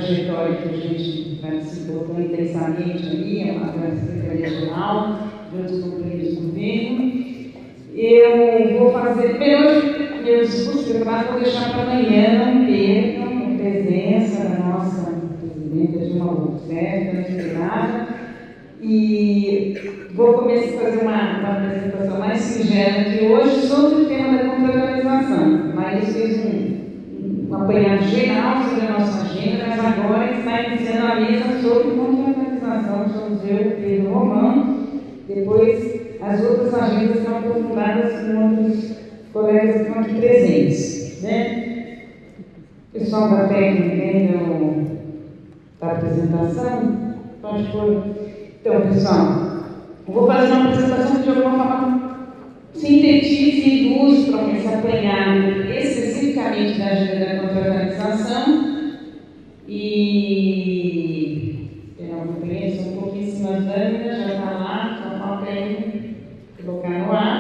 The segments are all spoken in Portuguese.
trajetória que a gente participou tão intensamente ali, é uma grande secretaria-geral, de outros companheiros do governo. Eu vou fazer, meu discurso preparado, vou deixar para amanhã, não percam, a presença da nossa presidenta Dilma Rousseff, não esperada, e vou começar a fazer uma apresentação mais singela de hoje sobre o tema da contratualização. Mas fiz um apanhado geral sobre a nossa agenda, mas agora está iniciando a mesa sobre contratualização. Somos eu e Pedro Romão. Depois, as outras agendas são aprofundadas com outros colegas que estão aqui presentes. Né? Pessoal da técnica da apresentação, pode pôr. Então, pessoal, eu vou fazer uma apresentação que de alguma forma sintetiza e ilustra esse apanhado especificamente da agenda da contratualização e eu conheço pouquíssimas lâminas, já está lá, só falta aí colocar no ar.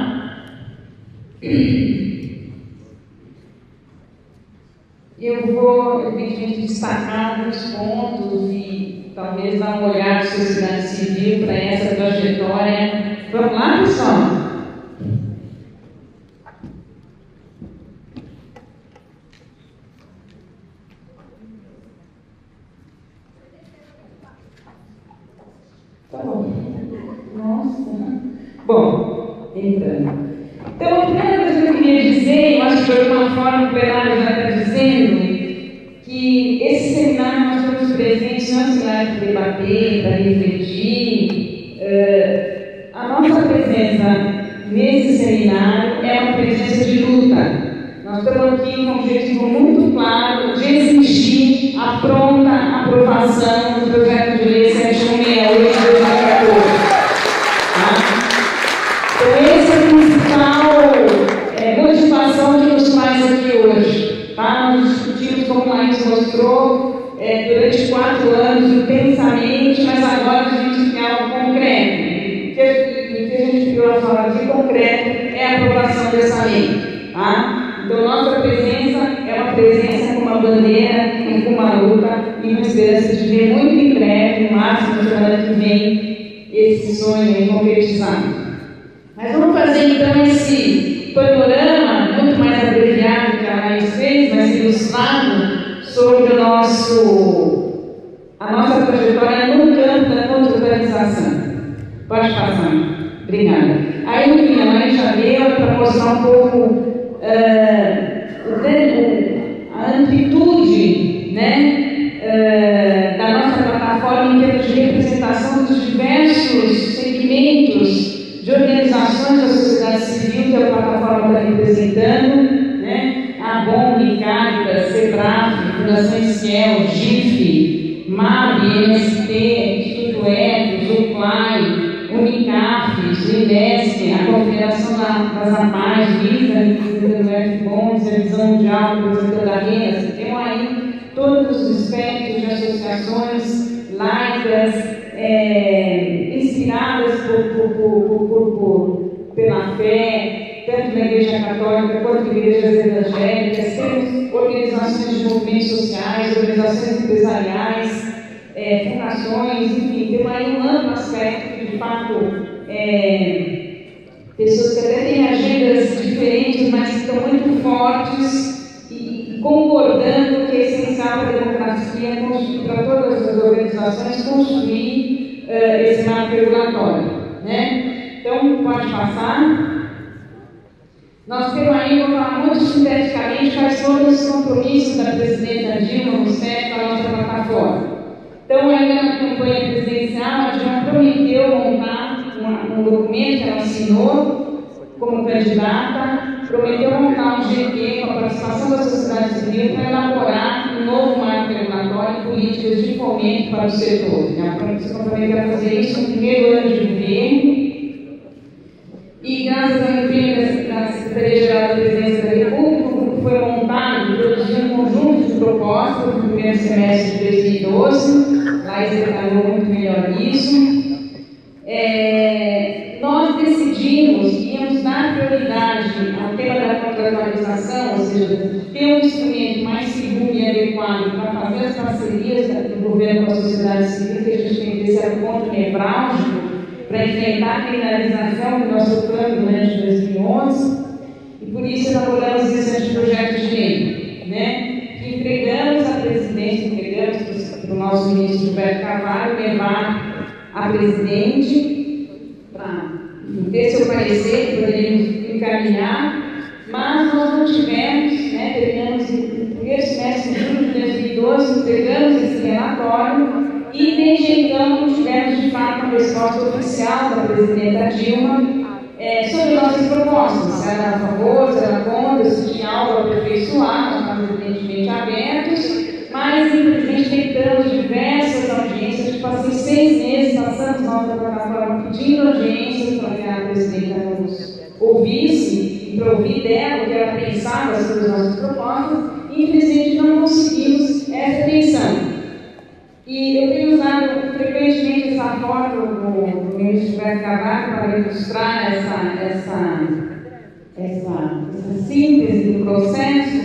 Eu vou, evidentemente, destacar alguns pontos e talvez dar uma olhada da sociedade civil para essa trajetória. Vamos lá, pessoal? Tá bom. Nossa. Bom, entrando. Então, a primeira coisa que eu queria dizer, eu acho que de alguma forma o plenário já está dizendo, que esse seminário nós estamos presentes, não é um seminário para debater, para refletir. A nossa presença nesse seminário é uma presença de luta. Nós estamos aqui com um objetivo muito claro de exigir a pronta aprovação do projeto de lei 7168 de 2014. Então, essa é a principal motivação que nos faz aqui hoje. Tá? Nós discutimos, como a Laís mostrou, durante 4 anos intensamente, mas agora a gente quer algo concreto. O que a gente criou falar de concreto é a aprovação dessa lei. Tá? Então, nossa presença é uma presença com uma bandeira e com uma luta e uma esperança de ver muito em breve, no máximo semana que vem, esse sonho aí concretizado. Mas vamos fazer então esse panorama, muito mais abreviado que a Laís fez, mas ilustrado, sobre a nossa trajetória no campo da contratualização. Pode passar. Obrigada. Aí, no fim, a Laís já deu para mostrar um pouco a amplitude, né, da nossa plataforma em termos de representação dos diversos segmentos de organizações da sociedade civil que a plataforma está representando, né? A BOM, Caritas, SEBRAF, Fundação Esquel, GIF, MAB, MST, Instituto Etos, UCLAI, Unicaf, Unesp, a Confederação das APAES, LISA, representando o FBONS, a Visão Mundial, representando a RENAS. Tem aí todos os espectros de associações laicas, inspiradas pela fé, tanto na Igreja Católica quanto na igrejas evangélicas. Temos organizações de movimentos sociais, organizações empresariais, fundações, enfim, tem aí um amplo aspecto que, de fato, pessoas que até têm agendas diferentes, mas que estão muito fortes e concordando que é essencial para a democracia construir, para todas as organizações, construir esse marco regulatório. Né? Então, pode passar. Nós temos aí, vou falar muito sinteticamente, quais foram os compromissos da presidenta Dilma Rousseff com a nossa plataforma. Então, ainda na campanha presidencial, a Dilma prometeu montar um documento que ela assinou como candidata, prometeu montar um GT com a participação da sociedade civil para elaborar um novo marco regulatório e políticas de fomento para o setor. Ela se comprometeu a fazer isso no primeiro ano de governo. E, graças ao empenho da Secretaria-Geral da Presidência da República, o grupo foi montado e produziu um conjunto de propostas no primeiro semestre de 2012. Laís detalhou muito melhor isso. Nós decidimos que íamos dar prioridade ao tema da contratualização, ou seja, ter um instrumento mais seguro e adequado para fazer das parcerias do governo com a sociedade civil, que a gente tem que ser um ponto nevrálgico para enfrentar a criminalização que nós sofremos durante 2011, e por isso elaboramos esse anteprojeto de lei, né? Que entregamos à presidência, entregamos para o nosso ministro Gilberto Carvalho, levar a presidente para ter seu parecer, poderíamos encaminhar, mas nós não tivemos, né? Terminamos no primeiro semestre de julho de 2012, entregamos esse relatório e desde então não tivemos de fato uma resposta oficial da presidenta Dilma sobre nossas propostas, se era a favor, se era contra, se tinha algo a aperfeiçoar, nós estamos evidentemente abertos, mas infelizmente tentamos diversas audiências, tipo assim, 6 meses, passamos nossa plataforma pedindo audiências para que a presidenta nos ouvisse e para ouvir dela o que ela pensava sobre as nossas propostas, e infelizmente não conseguimos essa atenção. E eu tenho usado frequentemente essa foto do ministro Gilberto Carvalho para ilustrar essa síntese do processo,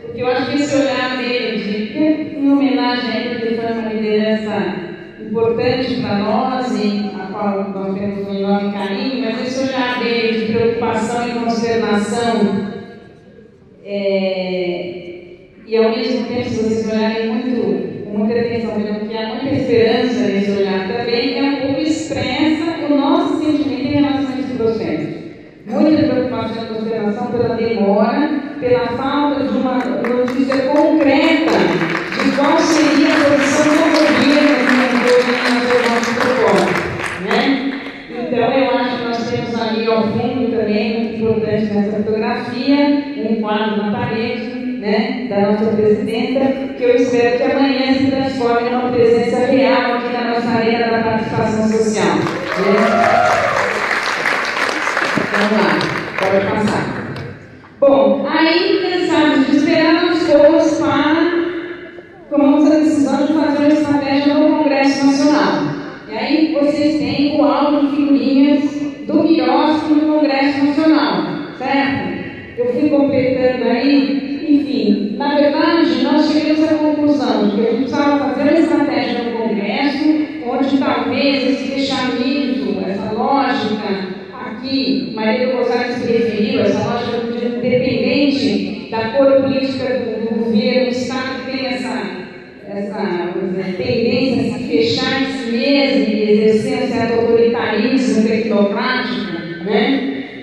porque eu acho que esse olhar dele, em homenagem a ele, que foi uma liderança importante para nós e a qual nós temos um enorme carinho, mas esse olhar dele de preocupação e consternação, e ao mesmo tempo, se vocês olharem com muita atenção, vendo que há muita esperança nesse olhar também, é um pouco expressa o nosso sentimento em relação a esse processo. Muita preocupação e consideração pela demora, pela falta de uma notícia concreta de qual seria a posição do governo nas nossas propostas, né? Então, eu acho que nós temos ali ao fundo também, muito importante nessa fotografia, um quadro na parede, né, da nossa presidenta, que eu espero que amanhã se transforme em uma presença real aqui na nossa arena da participação social. Vamos lá, pode passar. Bom, aí, cansados de esperar, nós fomos tomamos a decisão de fazer uma estratégia no Congresso Nacional. E aí vocês têm o álbum de figurinhas do quiosque no Congresso Nacional, certo? Eu fui completando aí. Enfim, na verdade, nós chegamos à conclusão de que a gente precisava fazer uma estratégia no Congresso, onde talvez esse fechamento, essa lógica aqui, Maria do Rosário se referiu, essa lógica independente da cor política do governo, o Estado tem essa tendência a se fechar em si mesmo e exercer um certo autoritarismo tecnocrático, né?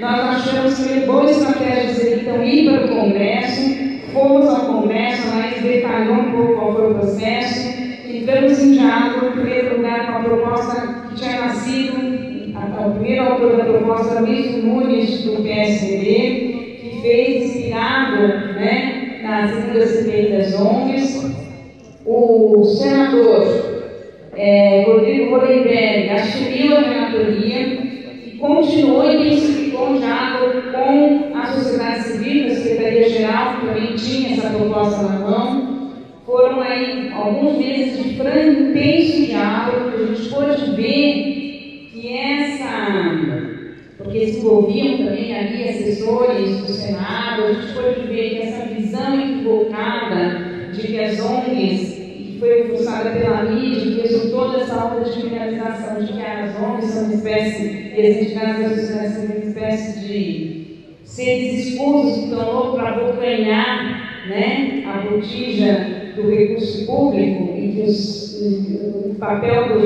Nós achamos que uma boa estratégia seria então ir para o Congresso. Fomos ao Congresso, a Laís detalhou um pouco qual foi o processo, entramos em diálogo, em primeiro lugar, com a proposta que tinha nascido, o primeiro autor da proposta, Luiz Nunes, do PSDB, que fez inspirado, né, na segunda CPI das ONGs, o senador Rodrigo Hollenberg assumiu a relatoria e continuou e intensificou o diálogo com a sociedade civil, a Secretaria-Geral, que também tinha essa proposta na mão. Foram aí alguns meses de franco e intenso diálogo, que a gente pôde ver que porque se envolviam também ali assessores do Senado, a gente pôde ver que essa visão equivocada de que as ONGs, que foi reforçada pela mídia, que resultou dessa alta de criminalização, de que as ONGs são uma espécie, e as entidades da sociedade civil, uma espécie de seres escusos que estão loucos para abocanhar, né, a botija do recurso público e que o papel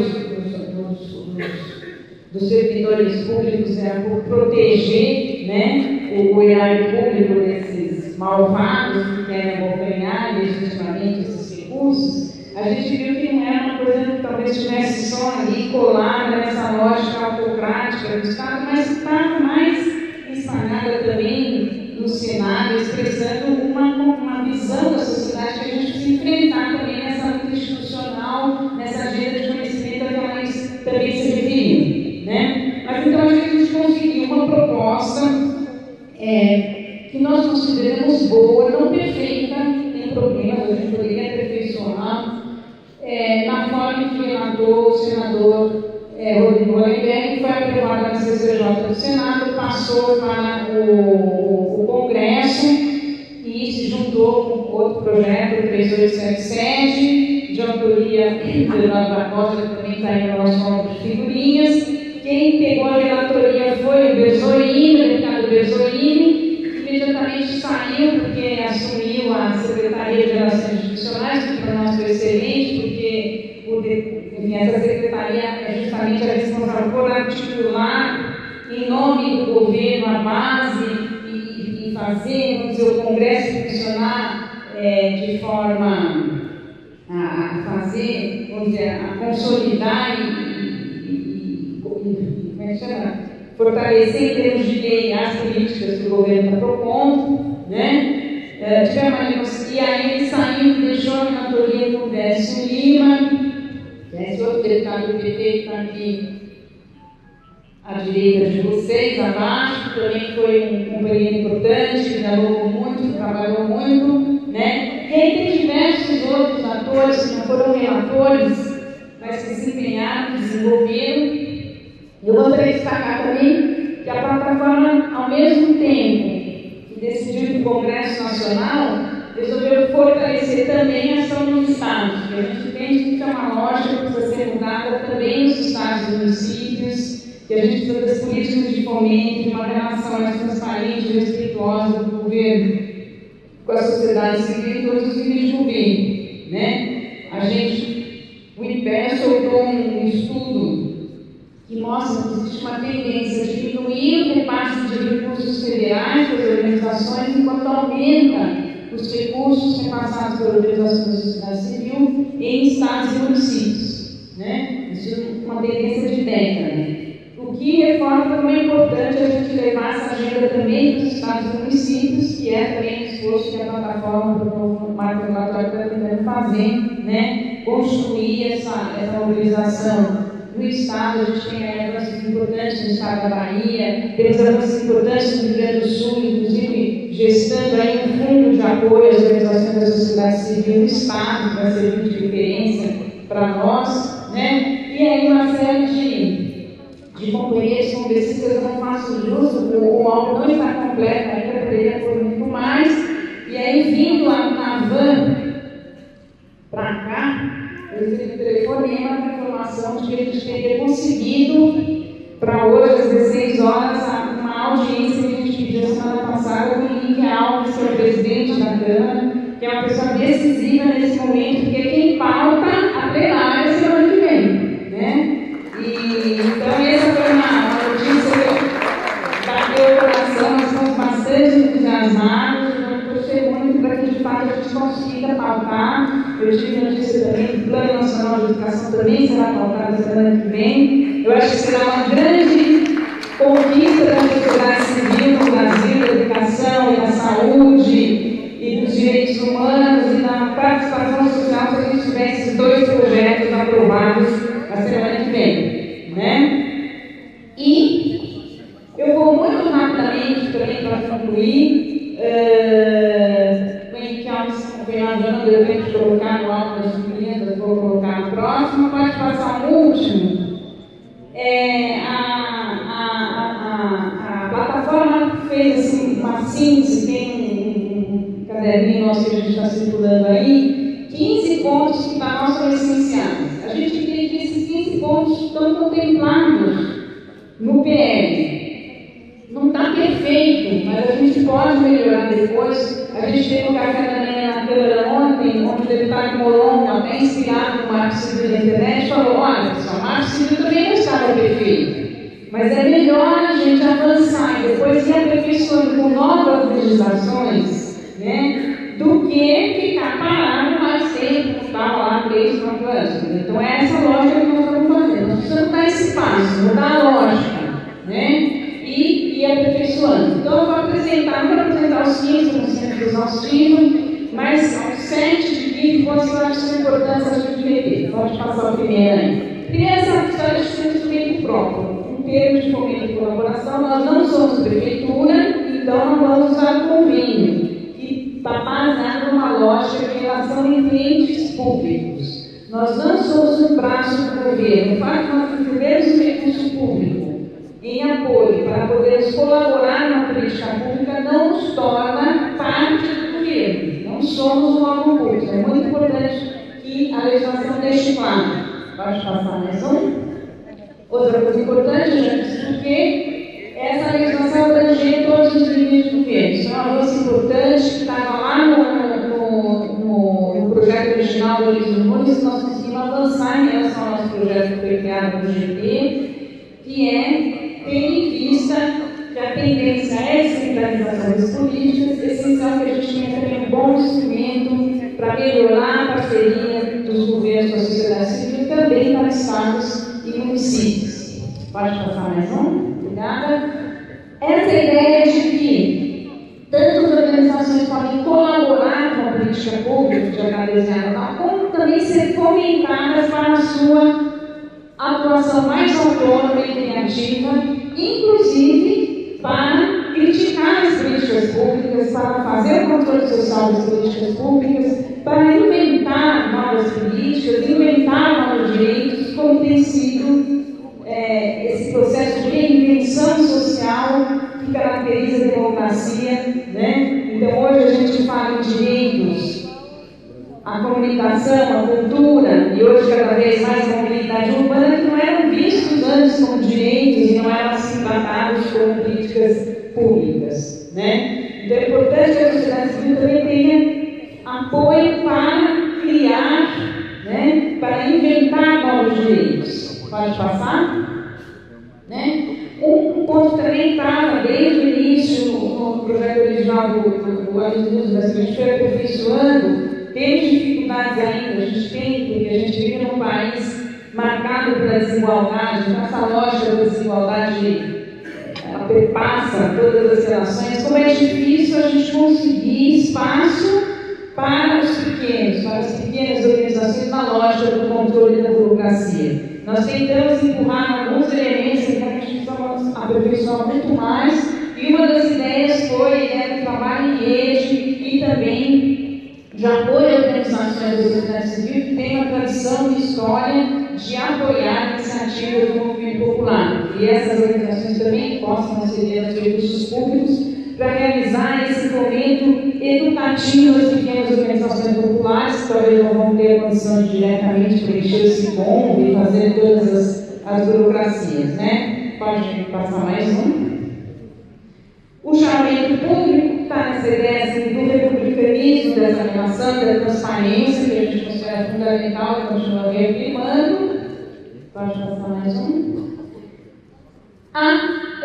dos servidores públicos era por proteger, né, o erário público desses malvados que querem abocanhar legitimamente esses recursos. A gente viu que não era uma coisa que talvez estivesse só ali colada nessa lógica autocrática do Estado, mas estava mais espalhada também no cenário, expressando uma visão da sociedade que a gente precisa enfrentar também nessa luta institucional, nessa agenda de conhecimento a que a Laís também se referiu, né? Mas então a gente conseguiu uma proposta que nós consideramos boa, não perfeita, tem problemas, a gente poderia aperfeiçoar, na forma que relatou o senador Rodrigo Hollenberg, que foi aprovado na CCJ do Senado, passou para o Congresso e se juntou com outro projeto, o 3877, de autoria do Leonardo da Costa, que também está aí no nosso álbum de figurinhas. Quem pegou a relatoria foi o Berzoini, o Ricardo Berzoini, que imediatamente saiu porque assumiu a Secretaria de Relações Institucionais, que para nós foi excelente, porque essa secretaria é justamente a responsável por articular em nome do governo a base e fazer, vamos dizer, o Congresso funcionar de forma a fazer, vamos dizer, a consolidar como é que chama? Fortalecer em termos de lei as políticas que o governo está propondo, né? E aí ele saiu e deixou a relatoria com o Décio Lima, que é esse outro deputado do PT que está aqui à direita de vocês, abaixo, que também foi um companheiro importante, que dialogou muito, trabalhou muito, né? E aí tem diversos outros atores que não foram relatores, mas que se empenharam, desenvolveram. Eu gostaria de destacar também que a plataforma, ao mesmo tempo que decidiu que o Congresso Nacional resolveu fortalecer também a ação dos estados, porque a gente entende que é uma lógica que precisa ser mudada também nos estados e municípios, que a gente precisa das políticas de fomento, de uma relação mais transparente e respeituosa do governo com a sociedade civil e todos os níveis de governo, né? O IPE soltou um estudo que mostra que existe uma tendência de diminuir o repasse de recursos federais para as organizações, enquanto aumenta os recursos repassados por organizações da sociedade civil em estados e municípios, né? Isso é uma tendência de década. O que reforça como é importante a gente levar essa agenda também para os estados e municípios, que é também o esforço que a plataforma do novo marco regulatório está tentando fazer, né? Construir essa mobilização. No Estado, a gente tem avanços importantes no Estado da Bahia, temos avanços importantes no Rio Grande do Sul, inclusive gestando aí um fundo de apoio às organizações da sociedade civil no Estado, que vai servir de referência para nós, né? E aí uma série de companheiros congressistas, eu não faço justo, o álbum não está completo ainda, poderia por muito mais, e aí vindo na van para cá, eu recebi um telefonema com informação de que a gente teria conseguido, para hoje, às 16 horas, uma audiência que a gente pediu semana passada com o Henrique Alves, que é o presidente da Câmara, que é uma pessoa decisiva nesse momento, porque é quem pauta a plenária semana que vem, né? Então, essa foi uma notícia que bateu o coração, nós estamos bastante entusiasmados, vamos torcer muito para que, de fato, a gente consiga pautar. Eu tive notícia também do Plano Nacional de Educação, também será pautado semana que vem. Eu acho que será uma grande conquista da sociedade civil no Brasil, da educação e da saúde e dos direitos humanos e da participação social, se a gente tiver esses dois projetos aprovados na semana que vem, né? E eu vou muito rapidamente também para concluir. O Henrique Alves não deu tempo de colocar no álbum das figurinhas, vou colocar no próximo. Pode passar um último. A plataforma fez assim, uma síntese, tem um caderninho nosso que a gente está circulando aí, 15 pontos que para nós são essenciais. A gente entende que esses 15 pontos estão contemplados no PL. Não está perfeito, mas a gente pode melhorar depois. A gente teve um café da manhã na Câmara ontem, onde o deputado Molon, até inspirado no Marco Civil da internet, falou: olha, pessoal, o Marco Civil também não estava perfeito, mas é melhor a gente avançar e depois ir aperfeiçoando com novas legislações, né, do que ficar parado mais tempo, como estava lá 3, 4 anos. Então é essa lógica que nós estamos fazendo. Nós precisamos dar esse passo, mudar a lógica, né? E aperfeiçoando. Então, eu vou apresentar, não vou apresentar os 15% exaustivos, mas 7 de 20 pontos que eu acho que são importantes a gente meter. Pode passar o primeiro aí. Primeiro, essa história de ser um instrumento próprio. Um termo de fomento e colaboração, nós não somos prefeitura, então não vamos usar convênio, que está baseado numa lógica de relação entre entes públicos. Nós não somos um braço do governo. O fato de nós recebermos um recurso público em apoio para podermos colaborar na política pública não nos torna parte do governo. Não somos um órgão público. É muito importante que a legislação deixe claro. Pode passar mais um. Outra coisa importante, eu já disse porque essa legislação abrange todos os níveis de governo. Isso é um avanço importante que estava lá no projeto original do Luiz Nunes, nós conseguimos avançar em relação ao nosso projeto que foi criado no GT, que é ter em vista que a tendência é a descentralização das políticas, essencial que a gente tenha também um bom instrumento para melhorar a parceria dos governos com a sociedade civil, também para estados e municípios. Pode passar mais um? Obrigada. Essa ideia de que tanto as organizações podem colaborar com a política pública de agradecer, como também ser fomentadas para a sua atuação mais autônoma e criativa, inclusive para criticar as políticas públicas, para fazer o controle social das políticas públicas, para inventar novas políticas, inventar novos direitos, como tem sido esse processo de reinvenção social que caracteriza a democracia, né? Então, hoje a gente fala em direitos, a comunicação, a cultura, e hoje cada vez mais a mobilidade urbana, que não eram vistos antes como direitos e não eram assim tratados como políticas públicas, né? Então, é importante que a sociedade civil também tenha apoio para criar, né? Para inventar novos direitos. Pode passar? Né? Um ponto também estava desde o início no projeto original do Aloysio Nunes, a gente foi aperfeiçoando, temos dificuldades ainda, a gente tem, porque a gente vive num país marcado pela desigualdade, então essa lógica da desigualdade ela perpassa todas as relações, como é difícil a gente conseguir espaço para os pequenos, para as pequenas organizações na lógica do controle da burocracia. Nós tentamos empurrar alguns elementos que a gente precisava aperfeiçoar muito mais, e uma das ideias foi o trabalho em rede e também de apoio a organizações da sociedade civil que tem uma tradição e história de apoiar iniciativas do movimento popular. E essas organizações também possam aceder aos recursos públicos para realizar esse fomento educativo das pequenas organizações populares, que talvez não vão ter a condição de diretamente preencher esse combo e fazer todas as burocracias, né? Pode passar mais um. O chamamento público está nessa ideia assim, do republicanismo, dessa relação, da transparência, que a gente considera fundamental e continua reafirmando. Pode passar mais um. Há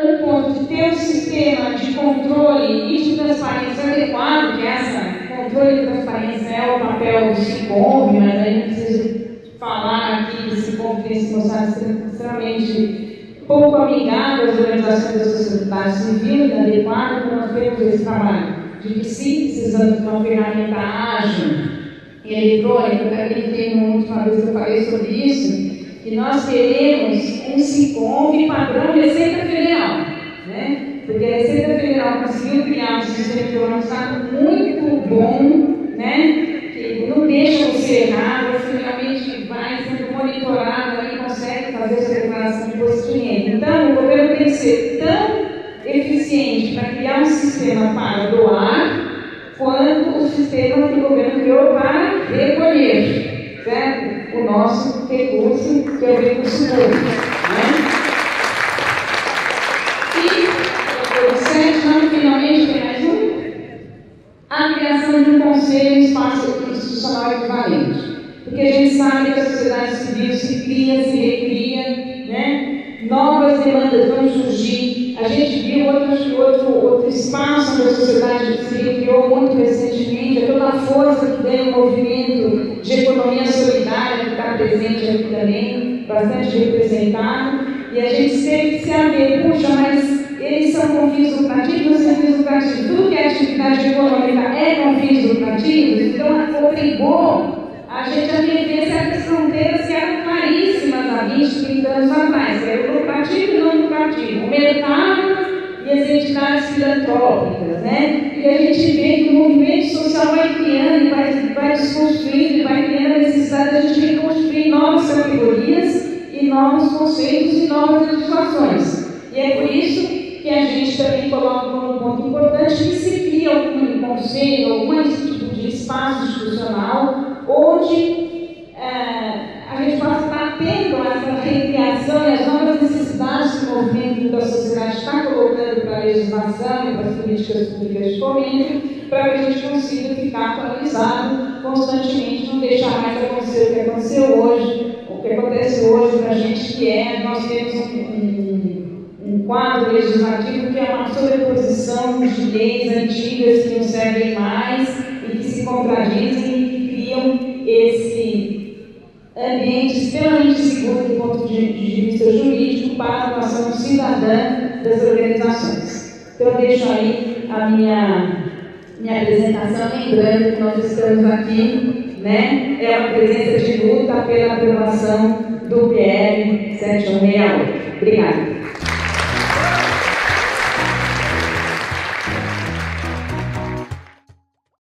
um ponto de ter um sistema de controle e de transparência adequado, que essa controle e transparência é o papel do SICOM, mas aí não preciso falar aqui que o SICOM tem se mostrado extremamente pouco amigável às organizações da sociedade civil, inadequado, como nós temos esse trabalho, de que sim, precisamos de uma ferramenta ágil e eletrônica, até que tem uma última vez que eu falei sobre isso, que nós queremos um SICOM padrão Receita Federal, né? Porque a Receita Federal conseguiu criar um sistema informatizado muito bom, né? Que não deixa você errar, você realmente vai sendo monitorado e consegue fazer essa declaração de imposto de renda. Então, o governo tem que ser tão eficiente para criar um sistema para doar, quanto o sistema que o governo criou para recolher, certo? O nosso recurso, que é o recurso público, né? E, o 7, finalmente, tem mais um. A criação de um conselho em espaço institucional equivalente. Porque a gente sabe que a sociedade civil se cria, se recria, né? Novas demandas vão surgir. A gente viu outro espaço onde a sociedade civil criou muito recentemente, toda a força que tem o movimento de economia solidária, que está presente aqui também, bastante representado, e a gente teve que se haver, puxa, mas eles são com fins lucrativos, sem fins lucrativos, tudo que é atividade econômica é com fins lucrativos, então obrigou a gente a rever certas fronteiras que eram claríssimas há 20, 30 anos atrás, que era o lucrativo e não lucrativo, o mercado e as entidades filantrópicas, né? E a gente vê que o movimento social vai criando, vai desconstruindo, vai criando a necessidade de a gente reconstruir novas categorias e novos conceitos e novas legislações. E é por isso que a gente também coloca como um ponto importante que se cria algum conselho, algum tipo de espaço institucional onde movimento da sociedade está colocando para a legislação e para as políticas públicas de fomento, para que a gente consiga ficar atualizado constantemente, não deixar mais acontecer o que aconteceu hoje, o que acontece hoje para a gente, que é, nós temos um quadro legislativo que é uma sobreposição de leis antigas que não servem mais e que se contradizem e que criam esse ambiente extremamente seguro do ponto de vista jurídico para a atuação cidadã das organizações. Então, eu deixo aí a minha apresentação, lembrando que nós estamos aqui, né, é uma presença de luta pela aprovação do PL 7168. Obrigada.